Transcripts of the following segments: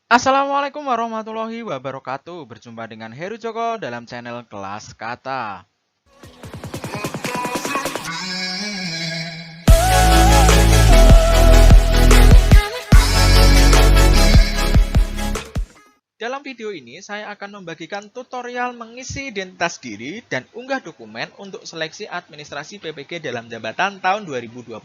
Assalamualaikum warahmatullahi wabarakatuh. Berjumpa dengan Heru Joko dalam channel Kelas Kata. Dalam video ini saya akan membagikan tutorial mengisi identitas diri dan unggah dokumen untuk seleksi administrasi PPG dalam jabatan tahun 2022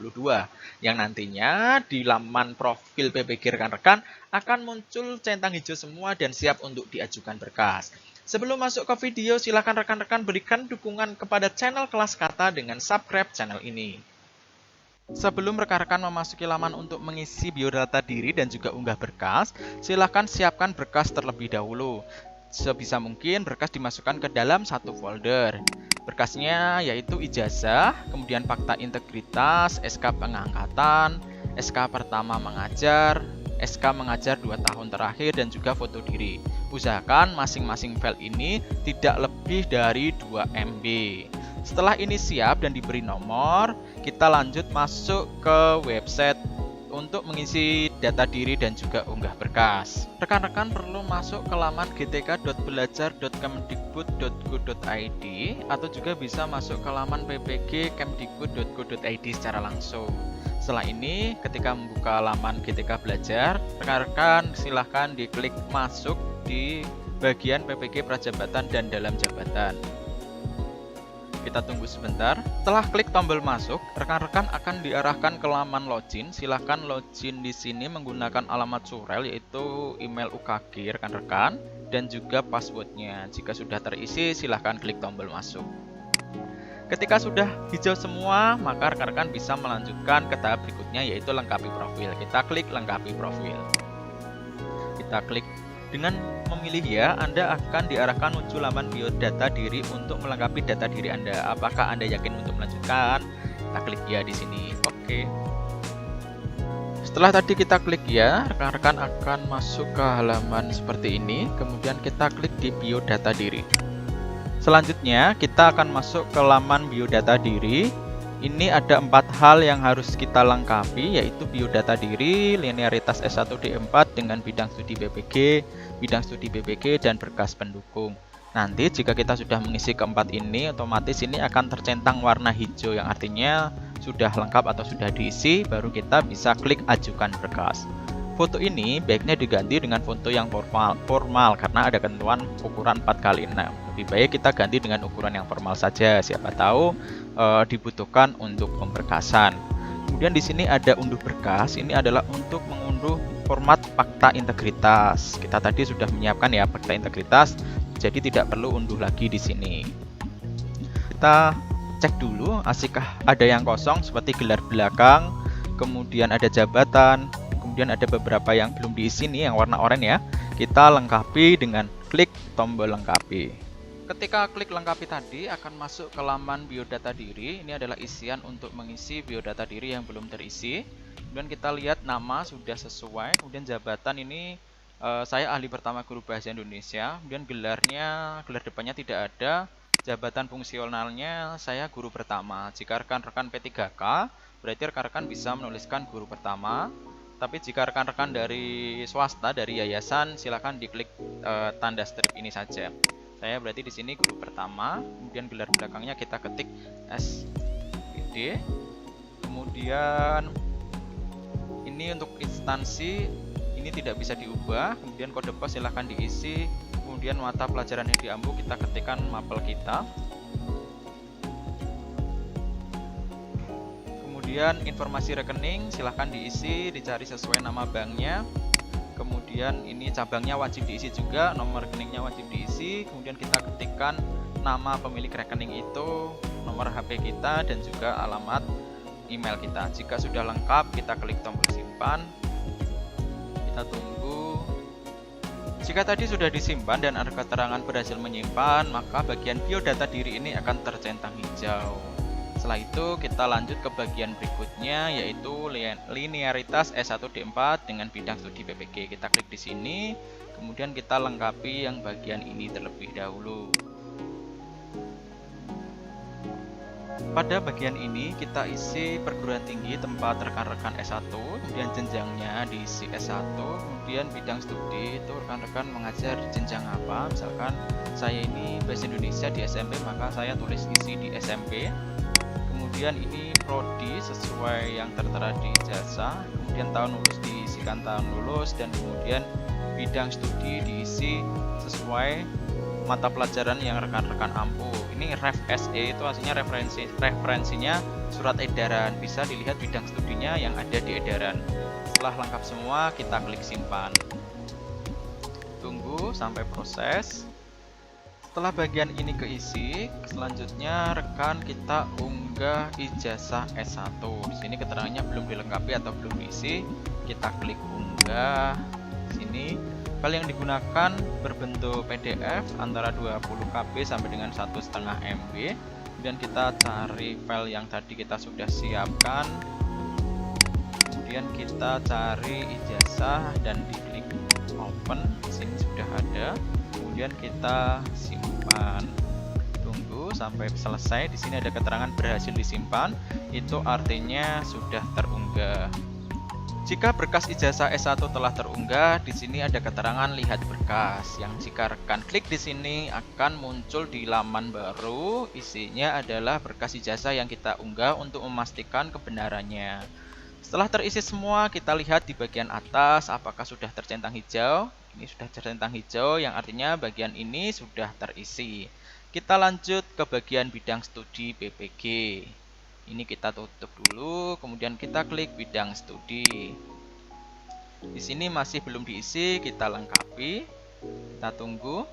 yang nantinya di laman profil PPG rekan-rekan akan muncul centang hijau semua dan siap untuk diajukan berkas. Sebelum masuk ke video, silakan rekan-rekan berikan dukungan kepada channel Kelas Kata dengan subscribe channel ini. Sebelum rekan-rekan memasuki laman untuk mengisi biodata diri dan juga unggah berkas, silakan siapkan berkas terlebih dahulu. Sebisa mungkin berkas dimasukkan ke dalam satu folder. Berkasnya yaitu ijazah, kemudian fakta integritas, SK pengangkatan, SK pertama mengajar, SK mengajar 2 tahun terakhir, dan juga foto diri. Usahakan masing-masing file ini tidak lebih dari 2 MB. Setelah ini siap dan diberi nomor, kita lanjut masuk ke website untuk mengisi data diri dan juga unggah berkas. Rekan-rekan perlu masuk ke laman gtk.belajar.kemdikbud.go.id atau juga bisa masuk ke laman ppg.kemdikbud.go.id secara langsung. Setelah ini, ketika membuka laman GTK Belajar, rekan-rekan silahkan diklik masuk di bagian PPG Prajabatan dan Dalam Jabatan. Kita tunggu sebentar. Setelah klik tombol masuk, rekan-rekan akan diarahkan ke laman login. Silahkan login di sini menggunakan alamat surel yaitu email UKG rekan-rekan dan juga passwordnya. Jika sudah terisi, silahkan klik tombol masuk. Ketika sudah hijau semua, maka rekan-rekan bisa melanjutkan ke tahap berikutnya yaitu lengkapi profil. Kita klik lengkapi profil. Kita klik. Dengan memilih ya, Anda akan diarahkan menuju laman biodata diri untuk melengkapi data diri Anda. Apakah Anda yakin untuk melanjutkan? Kita klik ya di sini. Oke. Setelah tadi kita klik ya, rekan-rekan akan masuk ke halaman seperti ini. Kemudian kita klik di biodata diri. Selanjutnya kita akan masuk ke laman biodata diri. Ini ada 4 hal yang harus kita lengkapi, yaitu biodata diri, linearitas S1D4 dengan bidang studi PPG, dan berkas pendukung. Nanti jika kita sudah mengisi keempat ini, otomatis ini akan tercentang warna hijau yang artinya sudah lengkap atau sudah diisi, baru kita bisa klik ajukan berkas. Foto ini baiknya diganti dengan foto yang formal karena ada ketentuan ukuran 4x6. Lebih baik kita ganti dengan ukuran yang formal saja, siapa tahu dibutuhkan untuk pemberkasan. Kemudian di sini ada unduh berkas, ini adalah untuk mengunduh format fakta integritas. Kita tadi sudah menyiapkan ya fakta integritas, jadi tidak perlu unduh lagi di sini. Kita cek dulu, asikah ada yang kosong seperti gelar belakang, kemudian ada jabatan, kemudian ada beberapa yang belum diisi nih yang warna oranye ya. Kita lengkapi dengan klik tombol lengkapi. Ketika klik lengkapi tadi akan masuk ke laman biodata diri. Ini adalah isian untuk mengisi biodata diri yang belum terisi. Kemudian kita lihat nama sudah sesuai. Kemudian jabatan ini saya ahli pertama guru bahasa Indonesia. Kemudian gelar depannya tidak ada. Jabatan fungsionalnya saya guru pertama. Jika rekan-rekan P3K, berarti rekan-rekan bisa menuliskan guru pertama. Tapi jika rekan-rekan dari swasta, dari yayasan, silakan diklik tanda strip ini saja. Saya berarti di sini guru pertama, kemudian gelar belakangnya kita ketik SPD. Kemudian ini untuk instansi ini tidak bisa diubah. Kemudian kode pos silahkan diisi. Kemudian mata pelajaran yang diambil kita ketikkan mapel kita. Kemudian informasi rekening silahkan diisi, dicari sesuai nama banknya. Kemudian ini cabangnya wajib diisi juga, nomor rekeningnya wajib diisi. Kemudian kita ketikkan nama pemilik rekening itu, nomor HP kita, dan juga alamat email kita. Jika sudah lengkap, kita klik tombol simpan. Kita tunggu. Jika tadi sudah disimpan dan ada keterangan berhasil menyimpan, maka bagian biodata diri ini akan tercentang hijau. Setelah itu kita lanjut ke bagian berikutnya yaitu linearitas S1D4 dengan bidang studi PPG. Kita klik di sini, kemudian kita lengkapi yang bagian ini terlebih dahulu. Pada bagian ini kita isi perguruan tinggi tempat rekan-rekan S1, kemudian jenjangnya diisi S1, kemudian bidang studi itu rekan-rekan mengajar jenjang apa. Misalkan saya ini Bahasa Indonesia di SMP, maka saya tulis isi di SMP. Kemudian ini prodi sesuai yang tertera di ijazah, kemudian tahun lulus diisikan tahun lulus, dan kemudian bidang studi diisi sesuai mata pelajaran yang rekan-rekan ampuh. Ini ref SE itu aslinya referensinya surat edaran, bisa dilihat bidang studinya yang ada di edaran. Setelah lengkap semua, kita klik simpan. Tunggu sampai proses. Setelah bagian ini keisi, selanjutnya rekan kita unggah ijazah S1. Di sini keterangannya belum dilengkapi atau belum diisi, kita klik unggah. Sini file yang digunakan berbentuk PDF antara 20 KB sampai dengan 1,5 MB. Kemudian kita cari file yang tadi kita sudah siapkan. Kemudian kita cari ijazah dan diklik open. Di sini sudah ada. Kemudian kita simpan. Tunggu sampai selesai. Di sini ada keterangan berhasil disimpan. Itu artinya sudah terunggah. Jika berkas ijazah S1 telah terunggah, di sini ada keterangan lihat berkas yang jika rekan klik di sini akan muncul di laman baru. Isinya adalah berkas ijazah yang kita unggah untuk memastikan kebenarannya. Setelah terisi semua, kita lihat di bagian atas apakah sudah tercentang hijau. Ini sudah tercentang hijau yang artinya bagian ini sudah terisi. Kita lanjut ke bagian bidang studi PPG. Ini kita tutup dulu, kemudian kita klik bidang studi. Di sini masih belum diisi, kita lengkapi. Kita tunggu.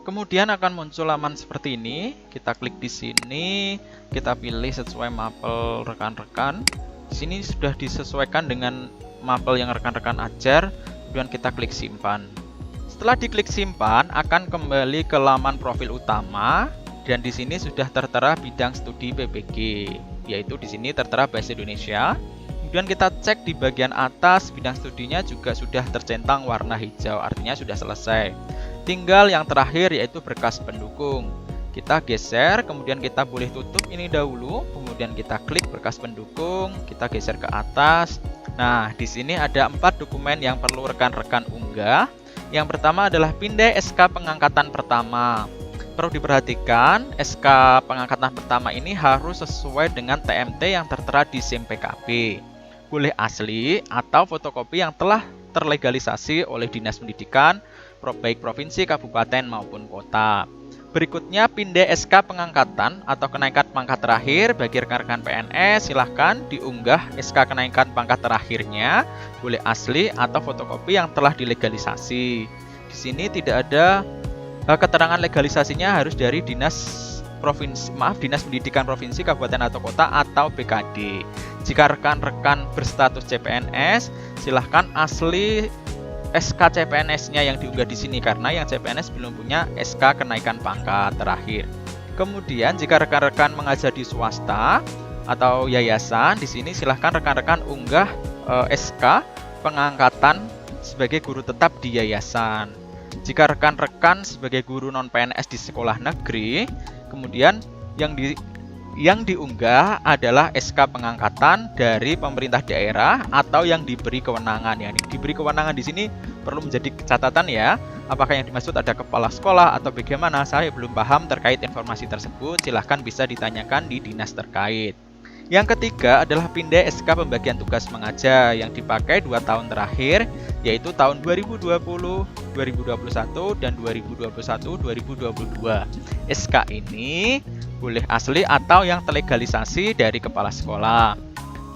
Kemudian akan muncul laman seperti ini. Kita klik di sini, kita pilih sesuai mapel rekan-rekan. Di sini sudah disesuaikan dengan mapel yang rekan-rekan ajar. Kemudian kita klik simpan. Setelah diklik simpan, akan kembali ke laman profil utama. Dan di sini sudah tertera bidang studi PPG, yaitu di sini tertera Bahasa Indonesia. Kemudian kita cek di bagian atas, bidang studinya juga sudah tercentang warna hijau, artinya sudah selesai. Tinggal yang terakhir yaitu berkas pendukung. Kita geser, kemudian kita boleh tutup ini dahulu, kemudian kita klik berkas pendukung, kita geser ke atas. Nah, di sini ada 4 dokumen yang perlu rekan-rekan unggah. Yang pertama adalah pindai SK pengangkatan pertama. Perlu diperhatikan, SK pengangkatan pertama ini harus sesuai dengan TMT yang tertera di SIM PKB. Boleh asli atau fotokopi yang telah terlegalisasi oleh Dinas Pendidikan, baik provinsi, kabupaten, maupun kota. Berikutnya, pindai SK pengangkatan atau kenaikan pangkat terakhir bagi rekan-rekan PNS, silahkan diunggah SK kenaikan pangkat terakhirnya, boleh asli atau fotokopi yang telah dilegalisasi. Di sini tidak ada keterangan legalisasinya, harus dari Dinas Pendidikan Provinsi, Kabupaten atau Kota atau BKD. Jika rekan-rekan berstatus CPNS, silahkan asli SK CPNS-nya yang diunggah di sini karena yang CPNS belum punya SK kenaikan pangkat terakhir. Kemudian jika rekan-rekan mengajar di swasta atau yayasan, di sini silahkan rekan-rekan unggah SK pengangkatan sebagai guru tetap di yayasan. Jika rekan-rekan sebagai guru non-PNS di sekolah negeri, kemudian yang diunggah adalah SK pengangkatan dari pemerintah daerah atau yang diberi kewenangan. Yang diberi kewenangan di sini perlu menjadi catatan ya. Apakah yang dimaksud ada kepala sekolah atau bagaimana? Saya belum paham terkait informasi tersebut. Silahkan bisa ditanyakan di dinas terkait. Yang ketiga adalah pindai SK pembagian tugas mengajar yang dipakai 2 tahun terakhir, yaitu tahun 2020, 2021, dan 2021-2022. SK ini boleh asli atau yang terlegalisasi dari kepala sekolah.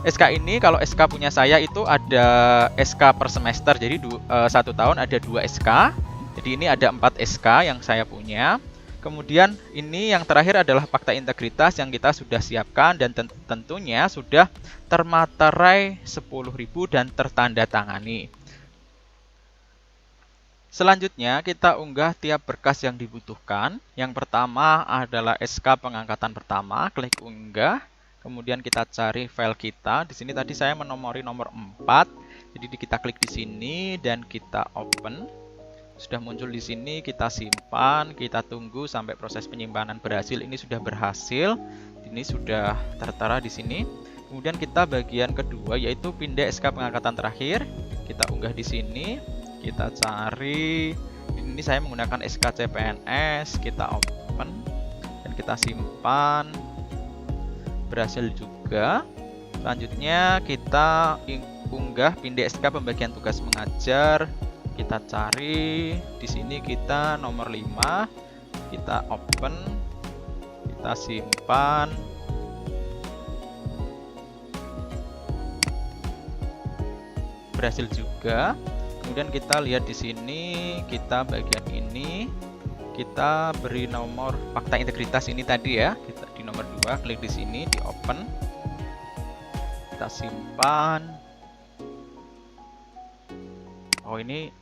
SK ini kalau SK punya saya itu ada SK per semester, jadi 1 tahun ada 2 SK. Jadi ini ada 4 SK yang saya punya. Kemudian ini yang terakhir adalah fakta integritas yang kita sudah siapkan dan tentunya sudah termaterai 10.000 dan tertanda tangani. Selanjutnya kita unggah tiap berkas yang dibutuhkan. Yang pertama adalah SK pengangkatan pertama, klik unggah. Kemudian kita cari file kita. Di sini tadi saya menomori nomor 4. Jadi kita klik di sini dan kita open. Sudah muncul di sini, kita simpan, kita tunggu sampai proses penyimpanan berhasil. Ini sudah berhasil. Ini sudah tertera di sini. Kemudian kita bagian kedua yaitu pindah SK pengangkatan terakhir. Kita unggah di sini. Kita cari. Ini saya menggunakan SK CPNS. Kita open dan kita simpan. Berhasil juga. Selanjutnya kita unggah pindah SK pembagian tugas mengajar. Kita cari di sini, kita nomor 5. Kita open. Kita simpan. Berhasil juga. Kemudian kita lihat di sini, kita bagian ini kita beri nomor fakta integritas ini tadi ya. Kita di nomor 2 klik di sini, di open. Kita simpan. Oh, ini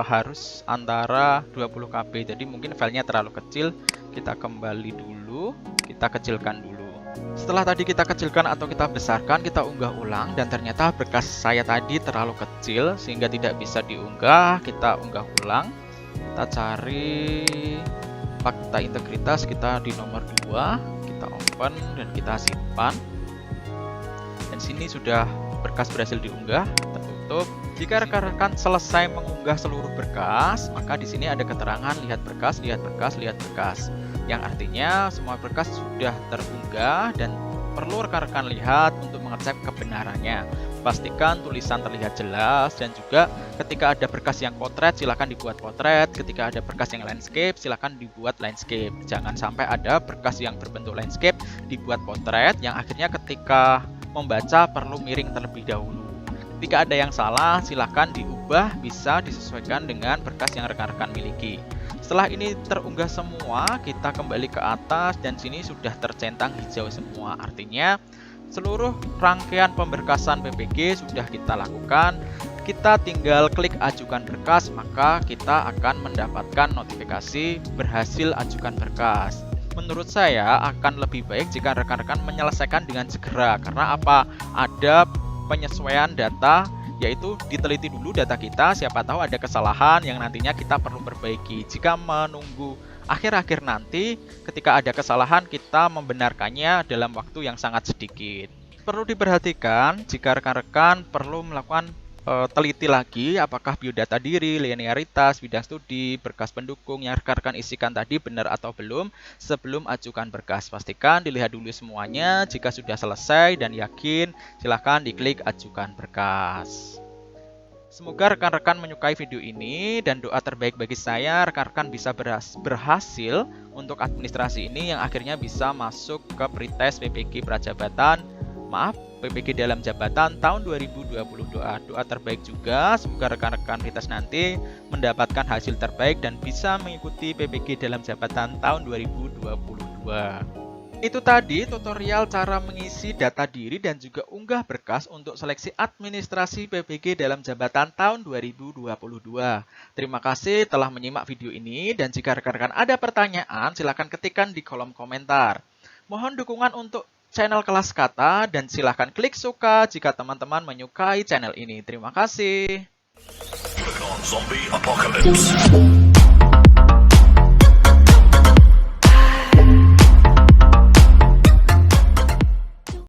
harus antara 20 KB, jadi mungkin filenya terlalu kecil. Kita kembali dulu, kita kecilkan dulu. Setelah tadi kita kecilkan atau kita besarkan, kita unggah ulang dan ternyata berkas saya tadi terlalu kecil sehingga tidak bisa diunggah. Kita unggah ulang, kita cari fakta integritas, kita di nomor 2, kita open dan kita simpan. Dan sini sudah berkas berhasil diunggah, kita tutup. Jika rekan-rekan selesai mengunggah seluruh berkas, maka di sini ada keterangan lihat berkas, lihat berkas, lihat berkas. Yang artinya semua berkas sudah terunggah dan perlu rekan-rekan lihat untuk mengecek kebenarannya. Pastikan tulisan terlihat jelas dan juga ketika ada berkas yang potret silahkan dibuat potret, ketika ada berkas yang landscape silahkan dibuat landscape. Jangan sampai ada berkas yang berbentuk landscape dibuat potret yang akhirnya ketika membaca perlu miring terlebih dahulu. Jika ada yang salah, silahkan diubah, bisa disesuaikan dengan berkas yang rekan-rekan miliki. Setelah ini terunggah semua, kita kembali ke atas dan sini sudah tercentang hijau semua. Artinya seluruh rangkaian pemberkasan PPG sudah kita lakukan. Kita tinggal klik ajukan berkas, maka kita akan mendapatkan notifikasi berhasil ajukan berkas. Menurut saya akan lebih baik jika rekan-rekan menyelesaikan dengan segera. Karena apa? Ada penyesuaian data, yaitu diteliti dulu data kita, siapa tahu ada kesalahan yang nantinya kita perlu perbaiki. Jika menunggu akhir-akhir nanti, ketika ada kesalahan kita membenarkannya dalam waktu yang sangat sedikit. Perlu diperhatikan jika rekan-rekan perlu melakukan teliti lagi apakah biodata diri, linearitas, bidang studi, berkas pendukung yang rekan-rekan isikan tadi benar atau belum sebelum ajukan berkas. Pastikan dilihat dulu semuanya. Jika sudah selesai dan yakin, silahkan diklik ajukan berkas. Semoga rekan-rekan menyukai video ini dan doa terbaik bagi saya rekan-rekan bisa berhasil untuk administrasi ini yang akhirnya bisa masuk ke pretest PPG Prajabatan. PPG dalam jabatan tahun 2020. Doa terbaik juga, semoga rekan-rekan pretest nanti mendapatkan hasil terbaik dan bisa mengikuti PPG dalam jabatan tahun 2022. Itu tadi tutorial cara mengisi data diri dan juga unggah berkas untuk seleksi administrasi PPG dalam jabatan tahun 2022. Terima kasih telah menyimak video ini dan jika rekan-rekan ada pertanyaan silahkan ketikkan di kolom komentar. Mohon dukungan untuk channel Kelas Kata dan silahkan klik suka jika teman-teman menyukai channel ini. Terima kasih. Zombie Apocalypse.